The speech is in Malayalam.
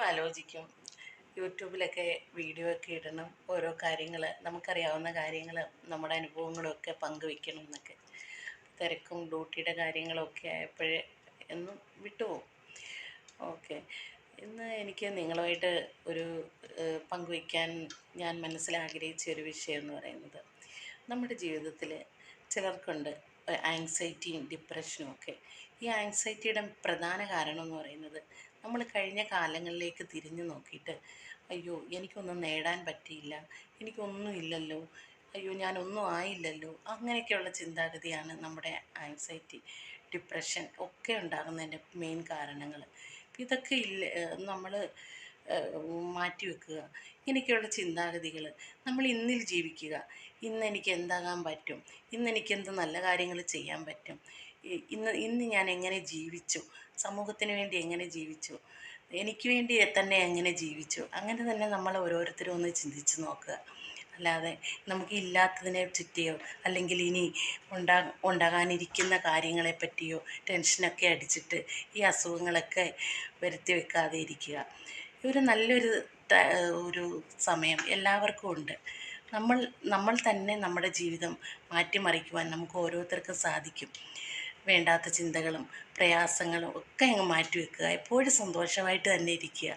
ആലോചിക്കും യൂട്യൂബിലൊക്കെ വീഡിയോ ഒക്കെ ഇടണം, ഓരോ കാര്യങ്ങൾ നമുക്കറിയാവുന്ന കാര്യങ്ങൾ നമ്മുടെ അനുഭവങ്ങളും ഒക്കെ പങ്കുവെക്കണം എന്നൊക്കെ. തിരക്കും ഡ്യൂട്ടിയുടെ കാര്യങ്ങളൊക്കെ ആയപ്പോഴേ എന്നും വിട്ടുപോകും. ഓക്കെ, ഇന്ന് എനിക്ക് നിങ്ങളുമായിട്ട് ഒരു പങ്കുവയ്ക്കാൻ ഞാൻ മനസ്സിലാഗ്രഹിച്ച ഒരു വിഷയം എന്ന് പറയുന്നത്, നമ്മുടെ ജീവിതത്തിൽ ചിലർക്കുണ്ട് ആങ്സൈറ്റിയും ഡിപ്രഷനും ഒക്കെ. ഈ ആങ്സൈറ്റിയുടെ പ്രധാന കാരണം എന്ന് പറയുന്നത്, നമ്മൾ കഴിഞ്ഞ കാലങ്ങളിലേക്ക് തിരിഞ്ഞു നോക്കിയിട്ട് അയ്യോ എനിക്കൊന്നും നേടാൻ പറ്റിയില്ല, എനിക്കൊന്നും ഇല്ലല്ലോ, അയ്യോ ഞാനൊന്നും ആയില്ലല്ലോ, അങ്ങനെയൊക്കെയുള്ള ചിന്താഗതിയാണ് നമ്മുടെ ആങ്സൈറ്റി ഡിപ്രഷൻ ഒക്കെ ഉണ്ടാകുന്നതിൻ്റെ മെയിൻ കാരണങ്ങൾ. ഇതൊക്കെ ഇല്ല, നമ്മൾ മാറ്റിവെക്കുക. ഇങ്ങനെയൊക്കെയുള്ള ചിന്താഗതികൾ, നമ്മൾ ഇന്നിൽ ജീവിക്കുക. ഇന്ന് എനിക്ക് എന്താകാൻ പറ്റും, ഇന്ന് എനിക്ക് എന്ത് നല്ല കാര്യങ്ങൾ ചെയ്യാൻ പറ്റും, ഇന്ന് ഞാൻ എങ്ങനെ ജീവിച്ചു, സമൂഹത്തിന് വേണ്ടി എങ്ങനെ ജീവിച്ചു, എനിക്ക് വേണ്ടി തന്നെ എങ്ങനെ ജീവിച്ചു, അങ്ങനെ തന്നെ നമ്മൾ ഓരോരുത്തരും ഒന്ന് ചിന്തിച്ച് നോക്കുക. അല്ലാതെ നമുക്ക് ഇല്ലാത്തതിനെ ചുറ്റിയോ അല്ലെങ്കിൽ ഇനി ഉണ്ടാകാനിരിക്കുന്ന കാര്യങ്ങളെ പറ്റിയോ ടെൻഷനൊക്കെ അടിച്ചിട്ട് ഈ അസുഖങ്ങളൊക്കെ വരുത്തി വെക്കാതെ ഇരിക്കുക. ഒരു നല്ലൊരു ഒരു സമയം എല്ലാവർക്കും ഉണ്ട്. നമ്മൾ തന്നെ നമ്മുടെ ജീവിതം മാറ്റിമറിക്കുവാൻ നമുക്ക് ഓരോരുത്തർക്കും സാധിക്കും. വേണ്ടാത്ത ചിന്തകളും പ്രയാസങ്ങളും ഒക്കെ അങ്ങ് മാറ്റിവെക്കുക. എപ്പോഴും സന്തോഷമായിട്ട് തന്നെ ഇരിക്കുക.